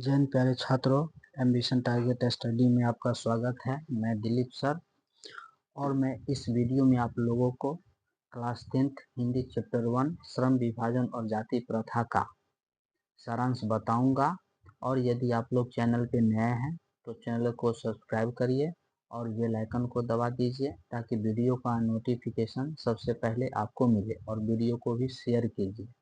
जय हिंद प्यारे छात्रों, एम्बिशन टारगेट स्टडी में आपका स्वागत है। मैं दिलीप सर और मैं इस वीडियो में आप लोगों को क्लास 10th हिंदी चैप्टर 1 श्रम विभाजन और जाति प्रथा का सारांश बताऊंगा। और यदि आप लोग चैनल पे नए हैं तो चैनल को सब्सक्राइब करिए और बेल आइकन को दबा दीजिए ताकि वीडियो का नोटिफिकेशन सबसे पहले आपको मिले, और वीडियो को भी शेयर कीजिए।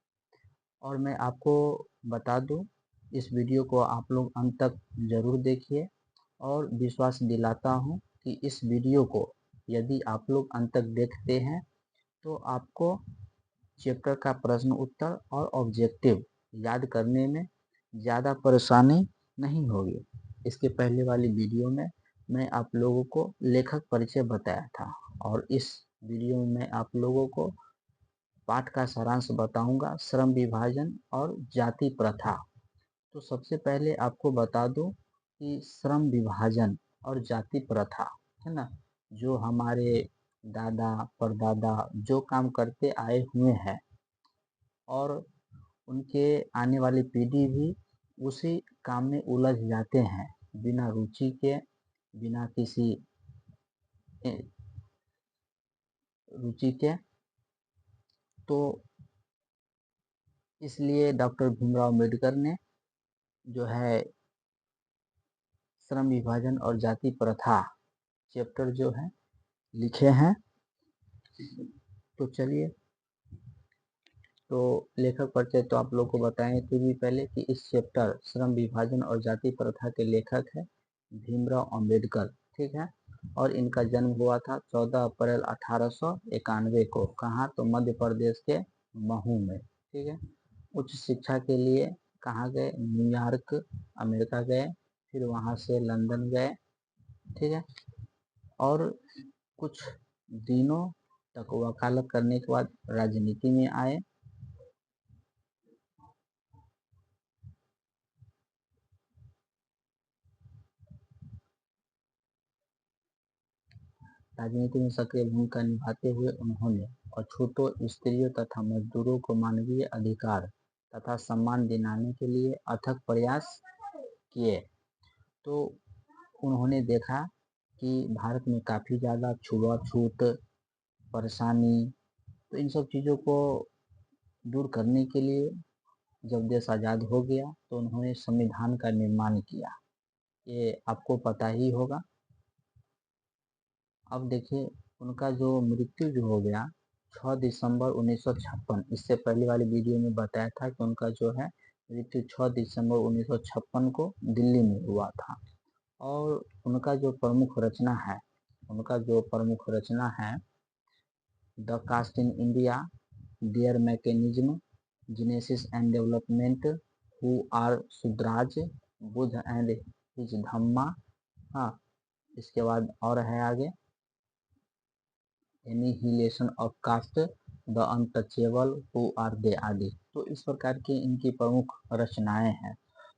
और मैं आपको बता दूं, इस वीडियो को आप लोग अंत तक ज़रूर देखिए और विश्वास दिलाता हूं कि इस वीडियो को यदि आप लोग अंत तक देखते हैं तो आपको चैप्टर का प्रश्न उत्तर और ऑब्जेक्टिव याद करने में ज़्यादा परेशानी नहीं होगी। इसके पहले वाली वीडियो में मैं आप लोगों को लेखक परिचय बताया था और इस वीडियो में मैं आप लोगों को पाठ का सारांश बताऊंगा, श्रम विभाजन और जाति प्रथा। तो सबसे पहले आपको बता दूं कि श्रम विभाजन और जाति प्रथा है ना, जो हमारे दादा परदादा जो काम करते आए हुए हैं और उनके आने वाली पीढ़ी भी उसी काम में उलझ जाते हैं बिना रुचि के, बिना किसी रुचि के। तो इसलिए डॉक्टर भीमराव अम्बेडकर ने जो है श्रम विभाजन और जाति प्रथा चैप्टर जो है लिखे हैं। तो चलिए, तो लेखक परिचय तो आप लोग को बताएं थे भी पहले कि इस चैप्टर श्रम विभाजन और जाति प्रथा के लेखक है भीमराव अंबेडकर, ठीक है। और इनका जन्म हुआ था 14 अप्रैल 1891 को। कहाँ? तो मध्य प्रदेश के महू में, ठीक है। उच्च शिक्षा के लिए कहाँ गए? न्यूयॉर्क अमेरिका गए, फिर वहाँ से लंदन गए, ठीक है। और कुछ दिनों तक वकालत करने के बाद राजनीति में आए। राजनीति में सक्रिय भूमिका निभाते हुए उन्होंने अछूतों, स्त्रियों तथा मजदूरों को मानवीय अधिकार तथा सम्मान दिलाने के लिए अथक प्रयास किए। तो उन्होंने देखा कि भारत में काफ़ी ज़्यादा छुआछूत, परेशानी, तो इन सब चीज़ों को दूर करने के लिए जब देश आज़ाद हो गया तो उन्होंने संविधान का निर्माण किया। ये आपको पता ही होगा। अब देखिए, उनका जो मृत्यु जो हो गया 6 दिसंबर 1956, इससे पहले वाली वीडियो में बताया था कि उनका जो है मृत्यु 6 दिसंबर 1956 को दिल्ली में हुआ था। और उनका जो प्रमुख रचना है the caste in India, their mechanism, genesis and development, who are Shudras, Buddha and his Dhamma. हाँ, इसके बाद और है आगे annihilation of caste, the untouchable, who are they आदि। तो इस प्रकार की इनकी प्रमुख रचनाएं हैं।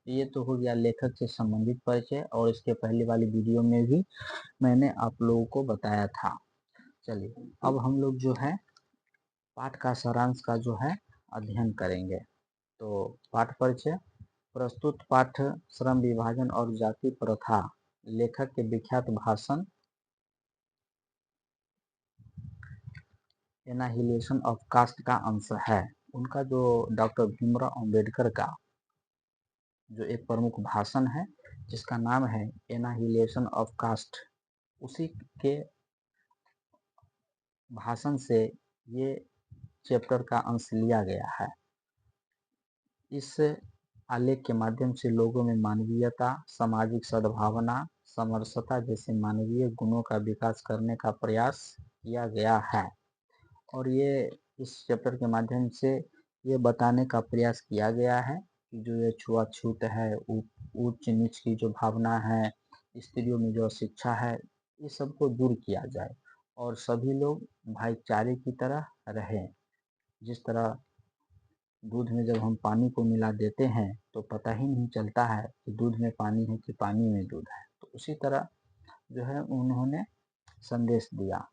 ये तो हो गया लेखक से संबंधित परिचय, और इसके पहले वाली वीडियो में भी मैंने आप लोगों को बताया था। चलिए, अब हम लोग जो है पाठ का सारांश का जो है अध्ययन करेंगे। तो पाठ परिचय। प्रस्तुत पाठ श्रम विभाजन और जाति प्रथा लेखक के विख्यात भाषण एनाहिलेशन ऑफ कास्ट का अंश है। उनका जो डॉक्टर भीमराव अंबेडकर का जो एक प्रमुख भाषण है जिसका नाम है एनाहिलेशन ऑफ कास्ट, उसी के भाषण से ये चैप्टर का अंश लिया गया है। इस आलेख के माध्यम से लोगों में मानवीयता, सामाजिक सद्भावना, समरसता जैसे मानवीय गुणों का विकास करने का प्रयास किया गया है। और ये इस चैप्टर के माध्यम से ये बताने का प्रयास किया गया है कि जो ये छुआछूत है, ऊंच नीच की जो भावना है, स्त्रियों में जो शिक्षा है, ये सबको दूर किया जाए और सभी लोग भाईचारे की तरह रहें। जिस तरह दूध में जब हम पानी को मिला देते हैं तो पता ही नहीं चलता है कि दूध में पानी है कि पानी में दूध है, तो उसी तरह जो है उन्होंने संदेश दिया।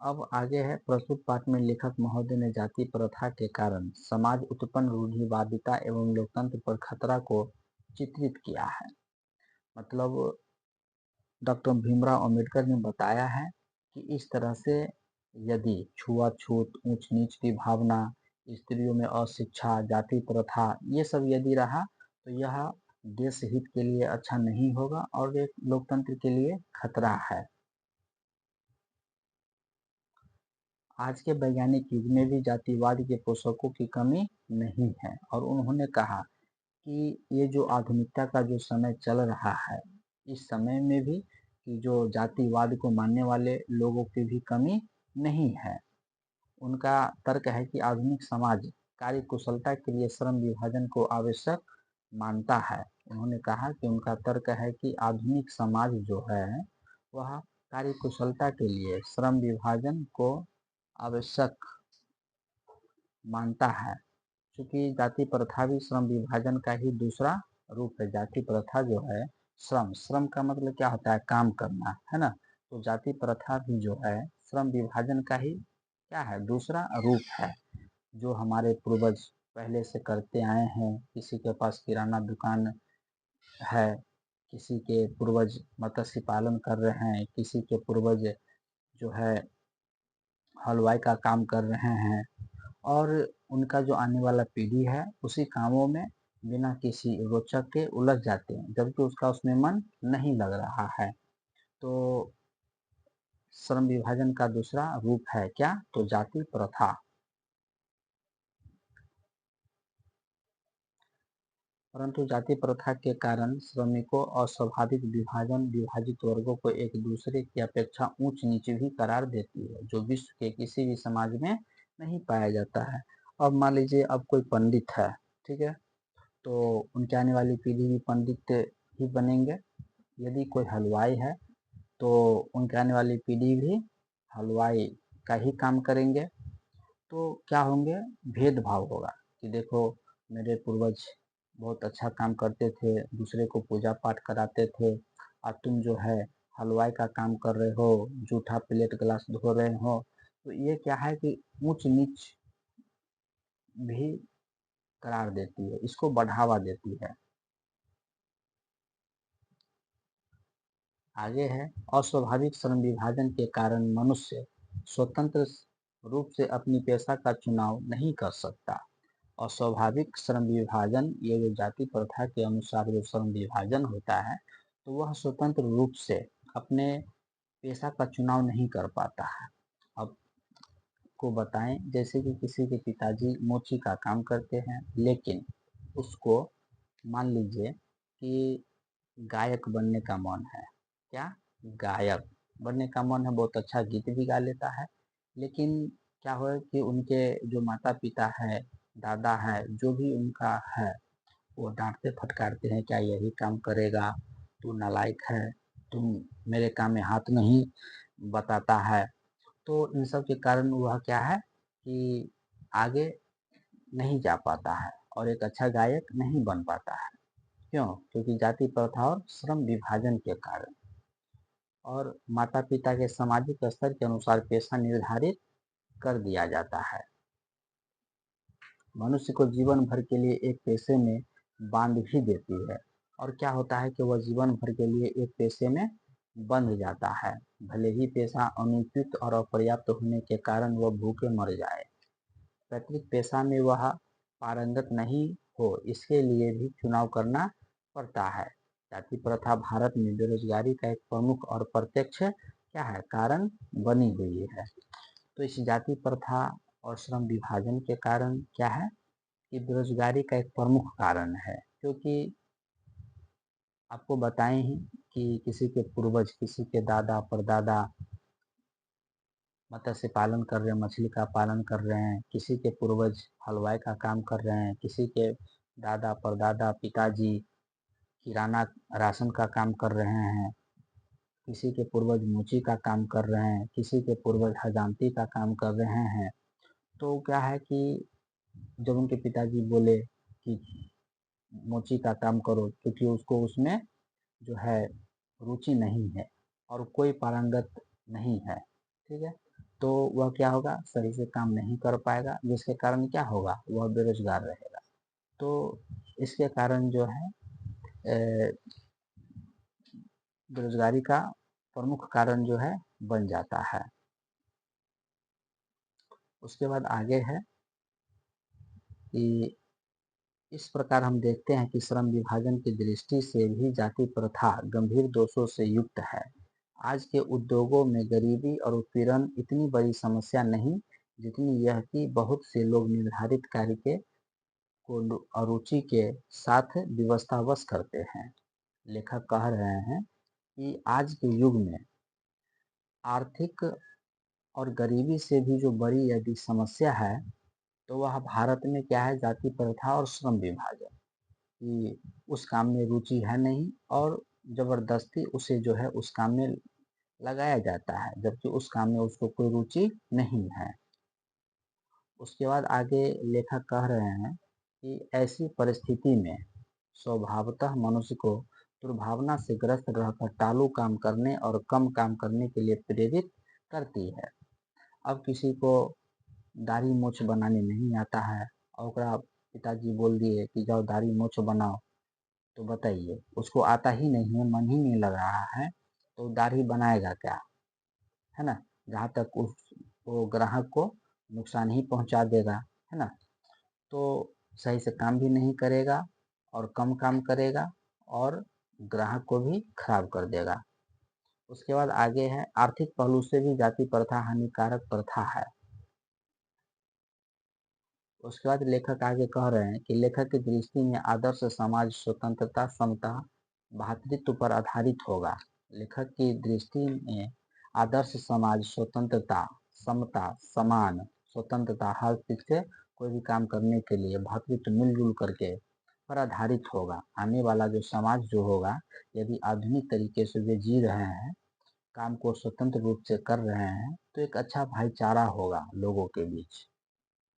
अब आगे है, प्रस्तुत पाठ में लेखक महोदय ने जाति प्रथा के कारण समाज उत्पन्न रूढ़िवादिता एवं लोकतंत्र पर खतरा को चित्रित किया है। मतलब डॉक्टर भीमराव अंबेडकर ने बताया है कि इस तरह से यदि छुआछूत, ऊंच नीच की भावना, स्त्रियों में अशिक्षा, जाति प्रथा, ये सब यदि रहा तो यह देश हित के लिए अच्छा नहीं होगा और एक लोकतंत्र के लिए खतरा है। आज के वैज्ञानिक युग में भी जातिवाद के पोषकों की कमी नहीं है और उन्होंने कहा कि ये जो आधुनिकता का जो समय चल रहा है, इस समय में भी कि जो जातिवाद को मानने वाले लोगों की भी कमी नहीं है। उनका तर्क है कि आधुनिक समाज कार्य कुशलता के लिए श्रम विभाजन को आवश्यक मानता है। उन्होंने कहा कि उनका तर्क है कि आधुनिक समाज जो है वह कार्य कुशलता के लिए श्रम विभाजन को आवश्यक मानता है, क्योंकि जाति प्रथा भी श्रम विभाजन का ही दूसरा रूप है। जाति प्रथा जो है, श्रम का मतलब क्या होता है, काम करना, है ना। तो जाति प्रथा भी जो है श्रम विभाजन का ही क्या है, दूसरा रूप है, जो हमारे पूर्वज पहले से करते आए हैं। किसी के पास किराना दुकान है, किसी के पूर्वज मत्स्य पालन कर रहे हैं, किसी के पूर्वज जो है हलवाई का काम कर रहे हैं और उनका जो आने वाला पीढ़ी है उसी कामों में बिना किसी रोचक के उलझ जाते हैं, जबकि उसका उसमें मन नहीं लग रहा है। तो श्रम विभाजन का दूसरा रूप है क्या, तो जाति प्रथा। परंतु जाति प्रथा के कारण श्रमिकों अस्वाभाविक विभाजन विभाजित वर्गों को एक दूसरे की अपेक्षा ऊंच नीच भी करार देती है, जो विश्व के किसी भी समाज में नहीं पाया जाता है। अब मान लीजिए अब कोई पंडित है, ठीक है, तो उनके आने वाली पीढ़ी भी पंडित ही बनेंगे। यदि कोई हलवाई है तो उनके आने वाली पीढ़ी भी हलवाई का ही काम करेंगे। तो क्या होंगे, भेदभाव होगा कि देखो मेरे पूर्वज बहुत अच्छा काम करते थे, दूसरे को पूजा पाठ कराते थे, और तुम जो है हलवाई का काम कर रहे हो, जूठा प्लेट गिलास धो रहे हो। तो ये क्या है कि ऊंच नीच भी करार देती है, इसको बढ़ावा देती है। आगे है, अस्वाभाविक श्रम विभाजन के कारण मनुष्य स्वतंत्र रूप से अपनी पेशा का चुनाव नहीं कर सकता। अस्वाभाविक श्रम विभाजन, ये जो जाति प्रथा के अनुसार जो श्रम विभाजन होता है, तो वह स्वतंत्र रूप से अपने पेशा का चुनाव नहीं कर पाता है। अब को बताएं, जैसे कि किसी के पिताजी मोची का काम करते हैं, लेकिन उसको मान लीजिए कि गायक बनने का मन है। क्या, गायक बनने का मन है, बहुत अच्छा गीत भी गा लेता है, लेकिन क्या हो कि उनके जो माता पिता है, दादा है, जो भी उनका है, वो डांटते फटकारते हैं, क्या यही काम करेगा, तू नालायक है, तुम मेरे काम में हाथ नहीं बताता है। तो इन सब के कारण वह क्या है कि आगे नहीं जा पाता है और एक अच्छा गायक नहीं बन पाता है। क्यों, क्योंकि जाति प्रथा और श्रम विभाजन के कारण, और माता पिता के सामाजिक स्तर के अनुसार पेशा निर्धारित कर दिया जाता है। मनुष्य को जीवन भर के लिए एक पेशे में बांध भी देती है, और क्या होता है कि वह जीवन भर के लिए एक पेशे में बंध जाता है, भले ही पेशा अनुचित और अपर्याप्त होने के कारण वह भूखे मर जाए। पैतृक पेशा में वह पारंगत नहीं हो, इसके लिए भी चुनाव करना पड़ता है। जाति प्रथा भारत में बेरोजगारी का एक प्रमुख और प्रत्यक्ष क्या है, कारण बनी हुई है। तो इस जाति प्रथा और श्रम विभाजन के कारण क्या है कि बेरोजगारी का एक प्रमुख कारण है, क्योंकि आपको बताएं ही कि किसी के पूर्वज, किसी के दादा परदादा मत्स्य पालन कर रहे हैं, मछली का पालन कर रहे हैं, किसी के पूर्वज हलवाई का काम कर रहे हैं, किसी के दादा परदादा पिताजी किराना राशन का काम कर रहे हैं, किसी के पूर्वज मोची का काम कर रहे हैं, किसी के पूर्वज हजामती का काम कर रहे हैं। तो क्या है कि जब उनके पिताजी बोले कि मोची का काम करो, क्योंकि उसको उसमें जो है रुचि नहीं है और कोई पारंगत नहीं है, ठीक है, तो वह क्या होगा, सही से काम नहीं कर पाएगा, जिसके कारण क्या होगा, वह बेरोजगार रहेगा। तो इसके कारण जो है बेरोजगारी का प्रमुख कारण जो है बन जाता है। उसके बाद आगे है कि इस प्रकार हम देखते हैं कि श्रम विभाजन की दृष्टि से भी जाति प्रथा गंभीर दोषों से युक्त है। आज के उद्योगों में गरीबी और उत्पीड़न इतनी बड़ी समस्या नहीं, जितनी यह कि बहुत से लोग निर्धारित कार्य के को अरुचि के साथ विवशतावश करते हैं। लेखक कह रहे हैं कि आज के युग में आर्थिक और गरीबी से भी जो बड़ी यदि समस्या है, तो वह भारत में क्या है, जाति प्रथा और श्रम विभाजन। कि उस काम में रुचि है नहीं और जबरदस्ती उसे जो है उस काम में लगाया जाता है, जबकि उस काम में उसको कोई रुचि नहीं है। उसके बाद आगे लेखक कह रहे हैं कि ऐसी परिस्थिति में स्वभावतः मनुष्य को दुर्भावना से ग्रस्त रहकर टालू काम करने और कम काम करने के लिए प्रेरित करती है। अब किसी को दाढ़ी मूछ बनाने नहीं आता है और ओकरा पिताजी बोल दिए कि जाओ दाढ़ी मूछ बनाओ, तो बताइए उसको आता ही नहीं है, मन ही नहीं लग रहा है, तो दाढ़ी बनाएगा क्या, है ना। जहाँ तक उस वो ग्राहक को नुकसान ही पहुँचा देगा, है ना। तो सही से काम भी नहीं करेगा और कम काम करेगा और ग्राहक को भी खराब कर देगा। उसके बाद आगे है, आर्थिक पहलू से भी जाति प्रथा हानिकारक प्रथा है। उसके बाद लेखक आगे कह रहे हैं कि लेखक की दृष्टि में आदर्श समाज स्वतंत्रता, समता, भ्रातृत्व पर आधारित होगा। लेखक की दृष्टि में आदर्श समाज स्वतंत्रता, समता, समान स्वतंत्रता, हर चीज से कोई भी काम करने के लिए भ्रातृत्व मिलजुल करके पर आधारित होगा। आने वाला जो समाज जो होगा, यदि आधुनिक तरीके से वे जी रहे हैं, काम को स्वतंत्र रूप से कर रहे हैं, तो एक अच्छा भाईचारा होगा लोगों के बीच।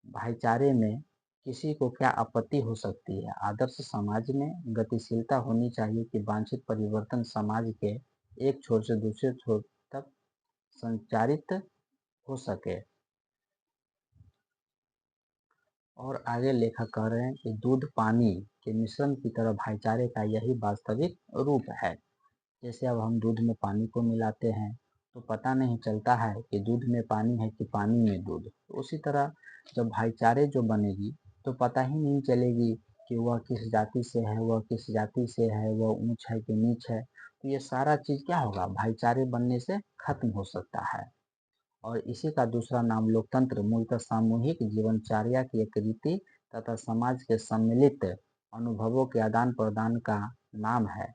भाईचारे में किसी को क्या आपत्ति हो सकती है। आदर्श समाज में गतिशीलता होनी चाहिए कि वांछित परिवर्तन समाज के एक छोर से दूसरे छोर तक संचारित हो सके। और आगे लेखक कह रहे हैं कि दूध पानी के मिश्रण की तरह भाईचारे का यही वास्तविक रूप है। जैसे अब हम दूध में पानी को मिलाते हैं तो पता नहीं चलता है कि दूध में पानी है कि पानी में दूध। तो उसी तरह जब भाईचारे जो बनेगी तो पता ही नहीं चलेगी कि वह किस जाति से है, वह किस जाति से है, वह ऊंच है कि नीच है। तो ये सारा चीज क्या होगा, भाईचारे बनने से खत्म हो सकता है। और इसी का दूसरा नाम लोकतंत्र मूलतः सामूहिक जीवनचर्या की एक रीति तथा समाज के सम्मिलित अनुभवों के आदान प्रदान का नाम है।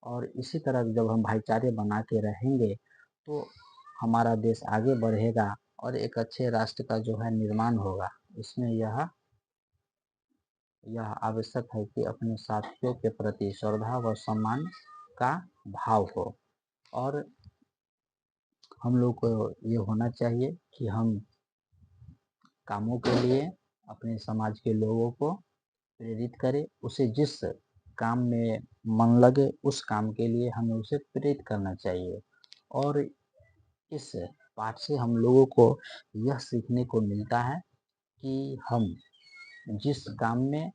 और इसी तरह जब हम भाईचारे बना के रहेंगे तो हमारा देश आगे बढ़ेगा और एक अच्छे राष्ट्र का जो है निर्माण होगा। इसमें यह आवश्यक है कि अपने साथियों के प्रति श्रद्धा व सम्मान का भाव हो। और हम लोग को ये होना चाहिए कि हम कामों के लिए अपने समाज के लोगों को प्रेरित करें। उसे जिस काम में मन लगे उस काम के लिए हमें उसे प्रेरित करना चाहिए। और इस पाठ से हम लोगों को यह सीखने को मिलता है कि हम जिस काम में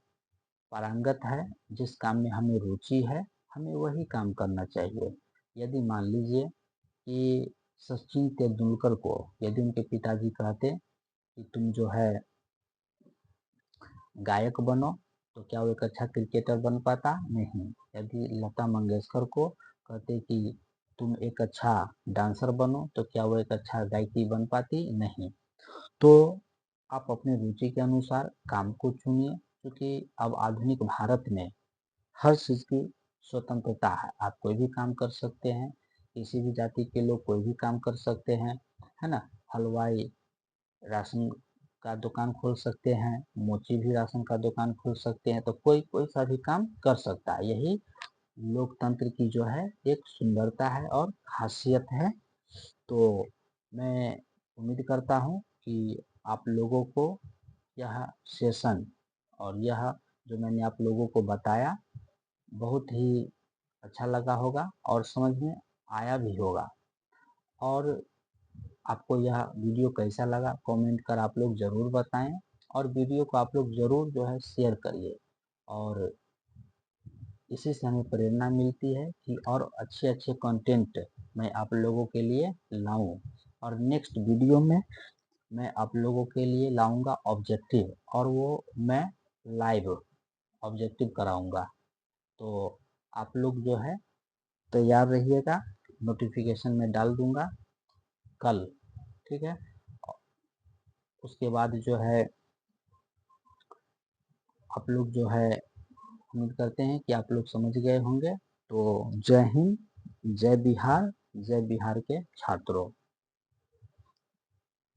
पारंगत है, जिस काम में हमें रुचि है, हमें वही काम करना चाहिए। यदि मान लीजिए कि सचिन तेंदुलकर को यदि उनके पिताजी कहते कि तुम जो है गायक बनो, तो क्या वो एक अच्छा क्रिकेटर बन पाता? नहीं। यदि लता मंगेशकर को कहते कि तुम एक अच्छा डांसर बनो, तो क्या वो एक अच्छा गायकी बन पाती? नहीं। तो आप अपने रुचि के अनुसार काम को चुनिए, क्योंकि अब आधुनिक भारत में हर चीज़ की स्वतंत्रता है। आप कोई भी काम कर सकते हैं, किसी भी जाति के लोग कोई भी काम कर सकते हैं, है ना। हलवाई राशन का दुकान खोल सकते हैं, मोची भी राशन का दुकान खोल सकते हैं, तो कोई कोई सा भी काम कर सकता है। यही लोकतंत्र की जो है एक सुंदरता है और खासियत है। तो मैं उम्मीद करता हूँ कि आप लोगों को यह सेशन और यह जो मैंने आप लोगों को बताया बहुत ही अच्छा लगा होगा और समझ में आया भी होगा। और आपको यह वीडियो कैसा लगा कमेंट कर आप लोग ज़रूर बताएं, और वीडियो को आप लोग ज़रूर जो है शेयर करिए, और इसी से हमें प्रेरणा मिलती है कि और अच्छे अच्छे कंटेंट मैं आप लोगों के लिए लाऊं। और नेक्स्ट वीडियो में मैं आप लोगों के लिए लाऊंगा ऑब्जेक्टिव, और वो मैं लाइव ऑब्जेक्टिव कराऊंगा। तो आप लोग जो है तैयार रहिएगा, नोटिफिकेशन में डाल दूंगा कल, ठीक है। उसके बाद जो है आप लोग जो है उम्मीद करते हैं कि आप लोग समझ गए होंगे। तो जय हिंद, जय बिहार, जय बिहार के छात्रों।